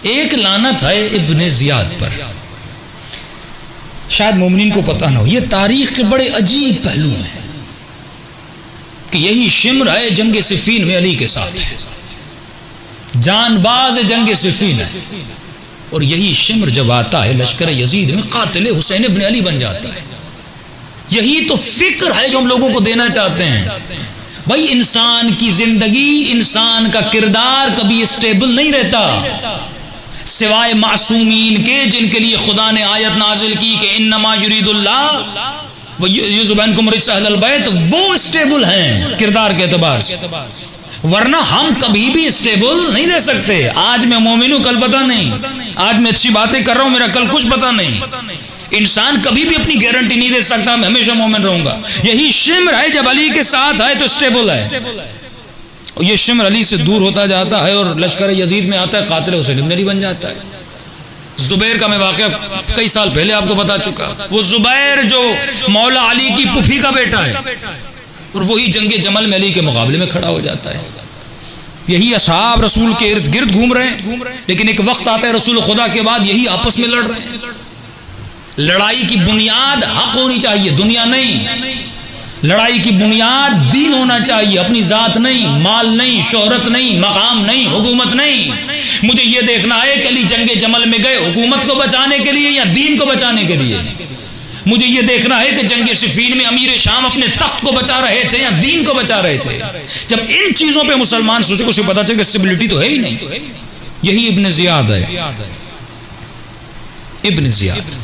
ایک لعنت ہے ابن زیاد پر، شاید مومنین کو پتہ نہ ہو، یہ تاریخ کے بڑے عجیب پہلو ہیں کہ یہی شمر ہے جنگ صفین میں علی کے ساتھ ہے، جان باز جنگ صفین ہے، اور یہی شمر جب آتا ہے لشکر یزید میں قاتل حسین ابن علی بن جاتا ہے۔ یہی تو فکر ہے جو ہم لوگوں کو دینا چاہتے ہیں۔ بھائی انسان کی زندگی، انسان کا کردار کبھی اسٹیبل نہیں رہتا، سوائے معصومین کے جن کے لیے خدا نے آیت نازل کی کہ انما یرید اللہ وَيُذْهِبَ عَنْكُمْ رِجْسَ أَهْلَ الْبَيْتِ، وہ اسٹیبل ہیں کردار کے اعتبار سے، ورنہ ہم کبھی بھی اسٹیبل نہیں رہ سکتے۔ آج میں مومن ہوں، کل پتہ نہیں، آج میں اچھی باتیں کر رہا ہوں، میرا کل کچھ پتہ نہیں۔ انسان کبھی بھی اپنی گارنٹی نہیں دے سکتا میں ہمیشہ مومن رہوں گا۔ یہی شمر ہے جب علی کے ساتھ ہے تو اسٹیبل ہے، یہ شمر علی سے دور ہوتا جاتا ہے اور لشکر یزید میں آتا ہے، قاتل حسین ابن علی بن جاتا ہے۔ زبیر کا میں واقعہ کئی سال پہلے آپ کو بتا چکا، وہ زبیر جو مولا علی کی پھوپھی کا بیٹا ہے، اور وہی جنگ جمل میں علی کے مقابلے میں کھڑا ہو جاتا ہے۔ یہی اصحاب رسول کے ارد گرد گھوم رہے ہیں، لیکن ایک وقت آتا ہے رسول خدا کے بعد یہی آپس میں لڑ رہے ہیں۔ لڑائی کی بنیاد حق ہونی چاہیے، دنیا نہیں۔ لڑائی کی بنیاد دین ہونا چاہیے، اپنی ذات نہیں، مال نہیں، شہرت نہیں، مقام نہیں، حکومت نہیں۔ مجھے یہ دیکھنا ہے کہ علی جنگ جمل میں گئے حکومت کو بچانے کے لیے یا دین کو بچانے کے لیے۔ مجھے یہ دیکھنا ہے کہ جنگ صفین میں امیر شام اپنے تخت کو بچا رہے تھے یا دین کو بچا رہے تھے۔ جب ان چیزوں پہ مسلمان سوچے اسے پتا چلے کہ اسٹیبلٹی تو ہے ہی نہیں۔ یہی ابن زیاد ہے، ابن زیاد۔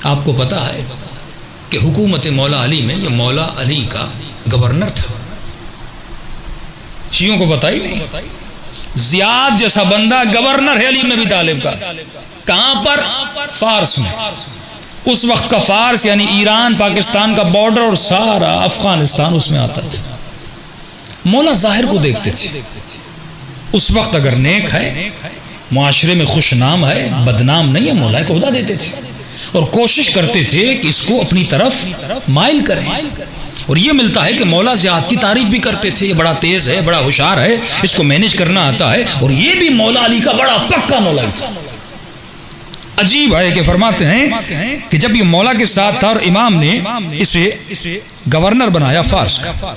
آپ کو پتا ہے کہ حکومت مولا علی میں یہ مولا علی کا گورنر تھا، شیعوں کو پتا ہی نہیں۔ زیاد جیسا بندہ گورنر ہے علی بن ابی طالب کا، کہاں پر؟ فارس میں۔ اس وقت کا فارس یعنی ایران پاکستان کا بارڈر اور سارا افغانستان اس میں آتا تھا۔ مولا ظاہر کو دیکھتے تھے، اس وقت اگر نیک ہے، معاشرے میں خوش نام ہے، بدنام نہیں ہے، مولا کو عہدہ دیتے تھے اور کوشش کرتے تھے کہ اس کو اپنی طرف مائل کریں۔ اور یہ ملتا ہے کہ مولا زیاد کی تعریف بھی کرتے تھے، یہ بڑا تیز ہے، بڑا ہوشیار ہے، اس کو مینج کرنا آتا ہے، اور یہ بھی مولا علی کا بڑا پکا مولا تھا۔ عجیب ہے کہ فرماتے ہیں کہ جب یہ مولا کے ساتھ تھا اور امام نے اسے گورنر بنایا فارس کا،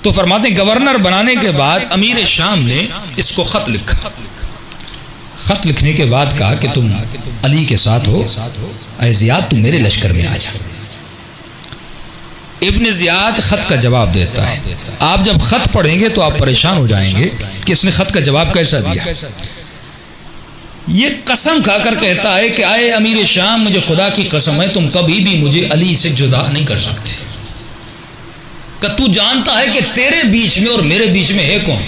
تو فرماتے ہیں گورنر بنانے کے بعد امیر شام نے اس کو خط لکھا۔ خط لکھنے کے بعد کہا کہ تم علی کے ساتھ ہو، اے زیاد تم میرے لشکر میں آ جا۔ ابن زیاد خط کا جواب دیتا ہے۔ آپ جب خط پڑھیں گے تو آپ پریشان ہو جائیں گے کہ اس نے خط کا جواب کیسا دیا۔ یہ قسم کھا کر کہتا ہے کہ اے امیر شام، مجھے خدا کی قسم ہے تم کبھی بھی مجھے علی سے جدا نہیں کر سکتے، کہ تو جانتا ہے کہ تیرے بیچ میں اور میرے بیچ میں ہے کون؟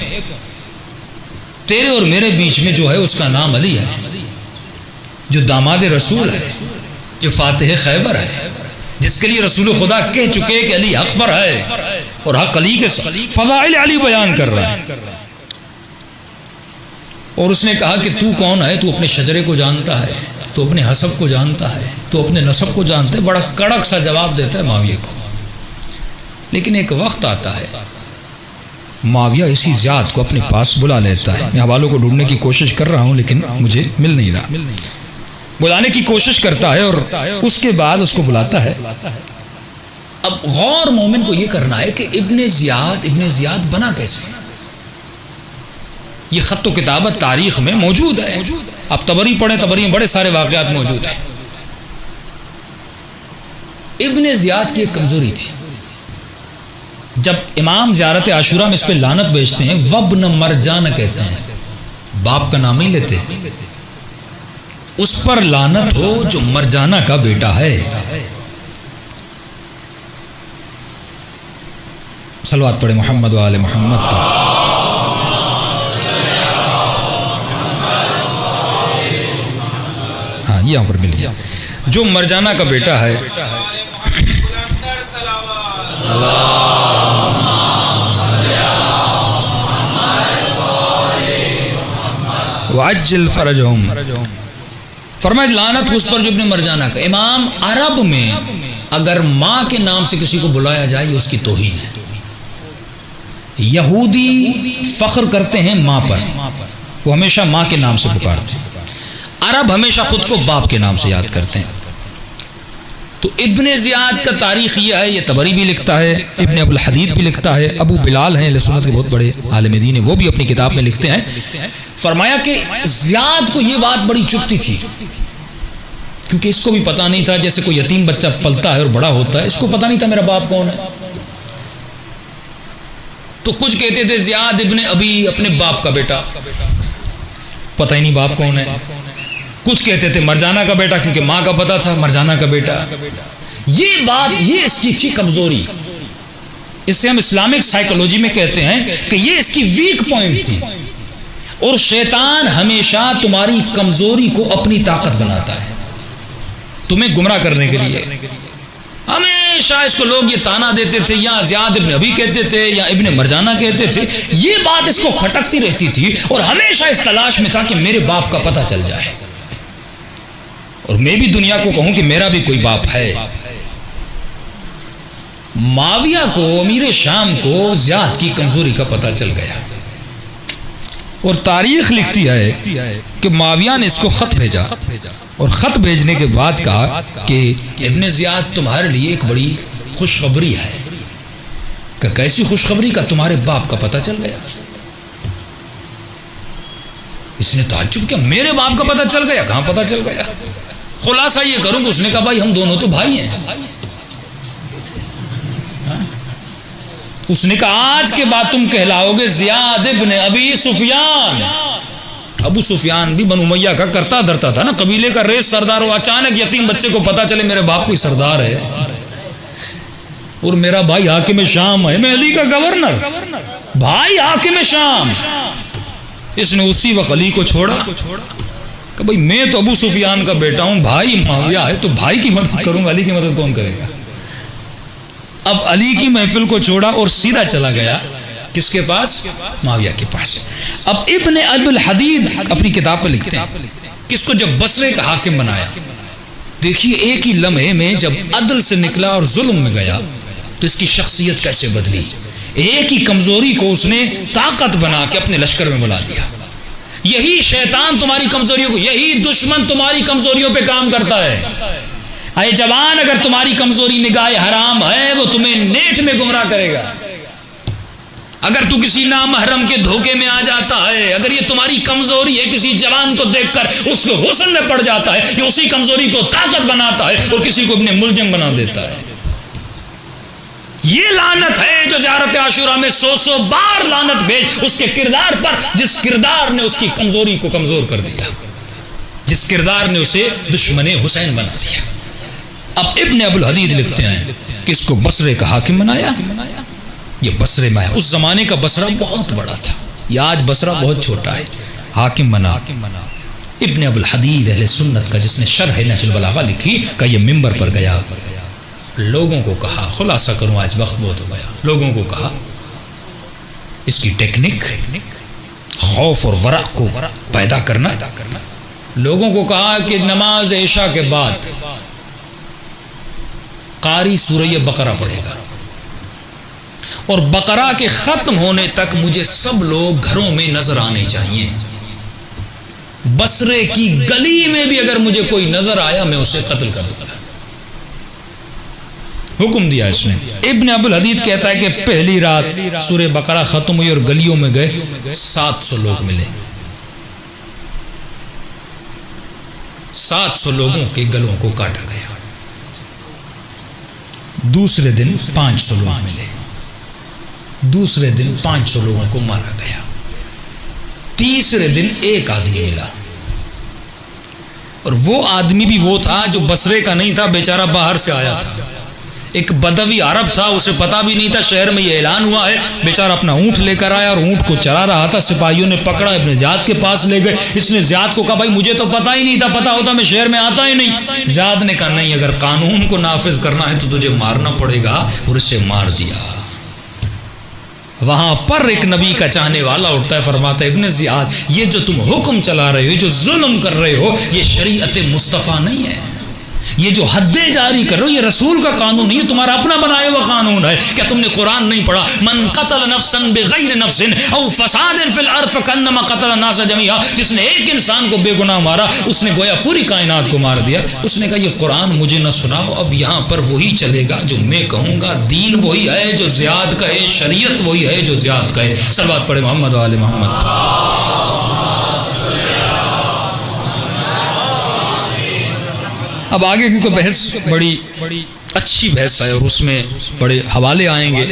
تیرے اور میرے بیچ میں جو ہے اس کا نام علی ہے، جو داماد رسول ہے، جو فاتح خیبر ہے، جس کے لیے رسول خدا کہہ چکے کہ علی حق پر ہے، اور حق علی کے فضائل علی بیان کر رہا ہے۔ اور اس نے کہا کہ تو کون ہے؟ تو اپنے شجرے کو جانتا ہے، تو اپنے حسب کو جانتا ہے، تو اپنے نسب کو جانتا ہے۔ بڑا کڑک سا جواب دیتا ہے معاویہ کو۔ لیکن ایک وقت آتا ہے معاویہ اسی زیاد کو اپنے پاس بلا لیتا ہے۔ میں حوالوں کو ڈھونڈنے کی کوشش کر رہا ہوں لیکن مجھے مل نہیں رہا۔ بلانے کی کوشش کرتا ہے اور اس کے بعد اس کو بلاتا ہے۔ اب غور مومن کو یہ کرنا ہے کہ ابن زیاد بنا کیسے؟ یہ خط و کتابت تاریخ میں موجود ہے، آپ طبری پڑھیں، طبری میں بڑے سارے واقعات موجود ہیں۔ ابن زیاد کی ایک کمزوری تھی، جب امام زیارت عاشورہ میں اس پہ لعنت بیچتے ہیں، وابن مرجان کہتے ہیں، باپ کا نام ہی لیتے ہیں، اس پر لعنت ہو جو مرجانہ کا بیٹا ہے۔ صلوات پڑھیں محمد و آل محمد پر۔ ہاں یہاں پر مل گیا، جو مرجانہ کا بیٹا ہے، وعجل فرجہم، فرمایا لعنت اس پر جو ابن مرجانہ کا۔ امام عرب میں اگر ماں کے نام سے کسی کو بلایا جائے یہ اس کی توہین ہے۔ یہودی فخر کرتے ہیں ماں پر، وہ ہمیشہ ماں کے نام سے پکارتے ہیں. عرب ہمیشہ خود کو باپ کے نام سے یاد کرتے ہیں. تو ابن زیاد کا تاریخ یہ ہے، یہ طبری بھی لکھتا ہے، ابن ابو الحدید بھی لکھتا ہے، ابو بلال ہیں اہل سنت کے بہت بڑے عالم دین ہیں، وہ بھی اپنی کتاب میں لکھتے ہیں. فرمایا کہ زیاد کو یہ بات بڑی چبھتی تھی، کیونکہ اس کو بھی پتہ نہیں تھا، جیسے کوئی یتیم بچہ پلتا ہے اور بڑا ہوتا ہے، اس کو پتہ نہیں تھا میرا باپ کون ہے. تو کچھ کہتے تھے زیاد ابن ابی، اپنے باپ کا بیٹا، پتہ ہی نہیں باپ کون ہے. کچھ کہتے تھے مرجانہ کا بیٹا، کیونکہ ماں کا پتہ تھا مرجانہ کا بیٹا. یہ بات، یہ اس کی تھی کمزوری. اس سے ہم اسلامک سائیکولوجی میں کہتے ہیں کہ یہ اس کی ویک پوائنٹ تھی. اور شیطان ہمیشہ تمہاری کمزوری کو اپنی طاقت بناتا ہے تمہیں گمراہ کرنے کے لیے. ہمیشہ اس کو لوگ یہ تانا دیتے تھے، یا زیاد ابن ابی کہتے تھے یا ابن مرجانہ کہتے تھے. یہ بات اس کو کھٹکتی رہتی تھی اور ہمیشہ اس تلاش میں تھا کہ میرے باپ کا پتہ چل جائے اور میں بھی دنیا کو کہوں کہ میرا بھی کوئی باپ ہے. معاویہ کو، امیر شام کو زیاد کی کمزوری کا پتہ چل گیا اور تاریخ لکھتی ہے کہ معاویہ نے اس کو خط بھیجا اور خط بھیجنے کے بعد کہا کہ ابن زیاد تمہارے لیے ایک بڑی خوشخبری ہے. کہ کیسی خوشخبری؟ کا تمہارے باپ کا پتہ چل گیا. اس نے تعجب کیا، میرے باپ کا پتہ چل گیا؟ کہاں پتہ چل گیا؟ خلاصہ یہ کروں کہ اس نے کہا بھائی ہم دونوں تو بھائی ہیں. اس نے کہا آج کے بعد تم کہلاؤ گے زیاد ابن ابی سفیان. ابو سفیان بھی بنو امیہ کا کرتا دھرتا تھا نا، قبیلے کا ریس سردار ہو. اچانک یتیم بچے کو پتا چلے میرے باپ کوئی سردار ہے اور میرا بھائی حاکم شام ہے، میں علی کا گورنر، بھائی حاکم شام. اس نے اسی وقت علی کو چھوڑا کہ بھائی میں تو ابو سفیان کا بیٹا ہوں، بھائی معاویہ ہے تو بھائی کی مدد کروں گا، علی کی مدد کون کرے گا. اب علی کی محفل کو چھوڑا اور سیدھا چلا گیا کس کے پاس؟ معاویہ کے پاس. اب ابن ابو الحدید اپنی کتاب پہ لکھتے ہیں کہ اس کو جب بصرے کا حاکم بنایا، دیکھیے ایک ہی لمحے میں جب عدل سے نکلا اور ظلم میں گیا تو اس کی شخصیت کیسے بدلی. ایک ہی کمزوری کو اس نے طاقت بنا کے اپنے لشکر میں بلا دیا. یہی شیطان تمہاری کمزوریوں کو، یہی دشمن تمہاری کمزوریوں پہ کام کرتا ہے. اے جوان، اگر تمہاری کمزوری نگاہ حرام ہے وہ تمہیں نیٹ میں گمراہ کرے گا. اگر تو کسی نامحرم کے دھوکے میں آ جاتا ہے، اگر یہ تمہاری کمزوری ہے، کسی جوان کو دیکھ کر اس کے حسن میں پڑ جاتا ہے، یہ اسی کمزوری کو طاقت بناتا ہے اور کسی کو اپنے ملزم بنا دیتا ہے. یہ لعنت ہے جو زیارت عاشورہ میں 100 بار لعنت بھیج اس کے کردار پر، جس کردار نے اس کی کمزوری کو کمزور کر دیا، جس کردار نے اسے دشمن حسین بنا دیا. اب ابن ابو الحدید لکھتے ہیں کہ اس کو بصرے کا حاکم بنایا. یہ بصرے میں ہے، اس زمانے کا بصرہ بہت بڑا تھا، یہ آج بصرہ بہت چھوٹا ہے. حاکم بنا. ابن ابو الحدید اہل سنت کا، جس نے شرح نہج البلاغہ لکھی، کا یہ منبر پر گیا، لوگوں کو کہا، خلاصہ کروں آج وقت بہت ہو گیا، لوگوں کو کہا اس کی ٹیکنک خوف اور ورع کو پیدا کرنا. لوگوں کو کہا کہ نماز عشاء کے بعد قاری سورہ بقرہ پڑھے گا اور بقرہ کے ختم ہونے تک مجھے سب لوگ گھروں میں نظر آنے چاہیے. بصرے کی گلی میں بھی اگر مجھے کوئی نظر آیا میں اسے قتل کر دوں گا. حکم دیا اس نے. ابن ابو الحدید کہتا ہے کہ پہلی رات سورہ بقرہ ختم ہوئی اور گلیوں میں گئے، 700 لوگ ملے. 700 لوگوں کے گلوں کو کاٹا گیا. دوسرے دن 500 لوگ ملے، دوسرے دن 500 لوگوں کو مارا گیا. تیسرے دن ایک آدمی ملا اور وہ آدمی بھی وہ تھا جو بصرے کا نہیں تھا، بیچارہ باہر سے آیا تھا. ایک بدوی عرب تھا، اسے پتا بھی نہیں تھا شہر میں یہ اعلان ہوا ہے. بیچارہ اپنا اونٹ لے کر آیا اور اونٹ کو چرا رہا تھا. سپاہیوں نے پکڑا، ابن زیاد کے پاس لے گئے. اس نے زیاد کو کہا بھائی مجھے تو پتا ہی نہیں تھا، پتا ہوتا میں شہر میں آتا ہی نہیں. زیاد نے کہا نہیں، اگر قانون کو نافذ کرنا ہے تو تجھے مارنا پڑے گا، اور اسے مار دیا. وہاں پر ایک نبی کا چاہنے والا اٹھتا ہے، فرماتا ہے ابن زیاد یہ جو تم حکم چلا رہے ہو، جو ظلم کر رہے ہو، یہ شریعت مصطفیٰ نہیں ہے. یہ جو حدیں جاری کر رہے ہو یہ رسول کا قانون نہیں، یہ تمہارا اپنا بنایا ہوا قانون ہے۔ کیا تم نے قرآن نہیں پڑھا؟ من قتل نفسا بغیر نفس او فساد فی الارض فکانما قتل الناس جميعا، جس نے ایک انسان کو بے گناہ مارا اس نے گویا پوری کائنات کو مار دیا۔ اس نے کہا یہ قرآن مجھے نہ سناؤ، اب یہاں پر وہی چلے گا جو میں کہوں گا، دین وہی ہے جو زیاد کہے، شریعت وہی ہے جو زیاد کہے۔ صلوات پڑھے محمد و آل محمد۔ اب آگے کیونکہ بحث بڑی اچھی بحث ہے اور اس میں بڑے حوالے آئیں گے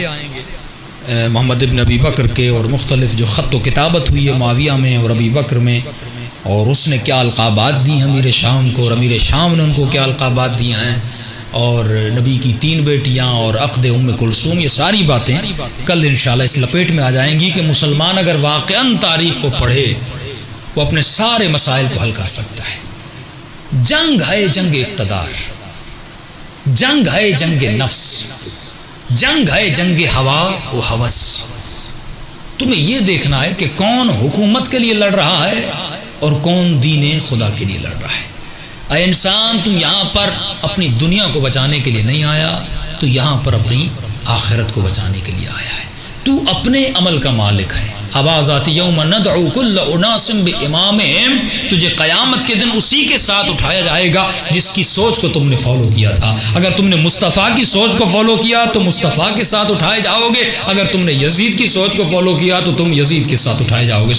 محمد ابن ابی بکر کے، اور مختلف جو خط و کتابت ہوئی ہے معاویہ میں اور ابی بکر میں، اور اس نے کیا القابات دی ہیں امیر شام کو، اور امیر شام نے ان کو کیا القابات دیا ہیں، اور نبی کی 3 بیٹیاں اور عقد ام کلثوم، یہ ساری باتیں کل انشاءاللہ اس لپیٹ میں آ جائیں گی کہ مسلمان اگر واقعاً تاریخ کو پڑھے وہ اپنے سارے مسائل کو حل کر سکتا ہے۔ جنگ ہے جنگ اقتدار، جنگ ہے جنگ نفس، جنگ ہے جنگ ہوا و ہوس۔ تمہیں یہ دیکھنا ہے کہ کون حکومت کے لیے لڑ رہا ہے اور کون دین خدا کے لیے لڑ رہا ہے۔ اے انسان، تم یہاں پر اپنی دنیا کو بچانے کے لیے نہیں آیا، تو یہاں پر اپنی آخرت کو بچانے کے لیے آیا ہے۔ تو اپنے عمل کا مالک ہے۔ آواز آتی یوم ندعو کل اناس بامامہم، تجھے قیامت کے دن اسی کے ساتھ اٹھایا جائے گا جس کی سوچ کو تم نے فالو کیا تھا۔ اگر تم نے مصطفیٰ کی سوچ کو فالو کیا تو مصطفیٰ کے ساتھ اٹھائے جاؤ گے، اگر تم نے یزید کی سوچ کو فالو کیا تو تم یزید کے ساتھ اٹھائے جاؤ گے۔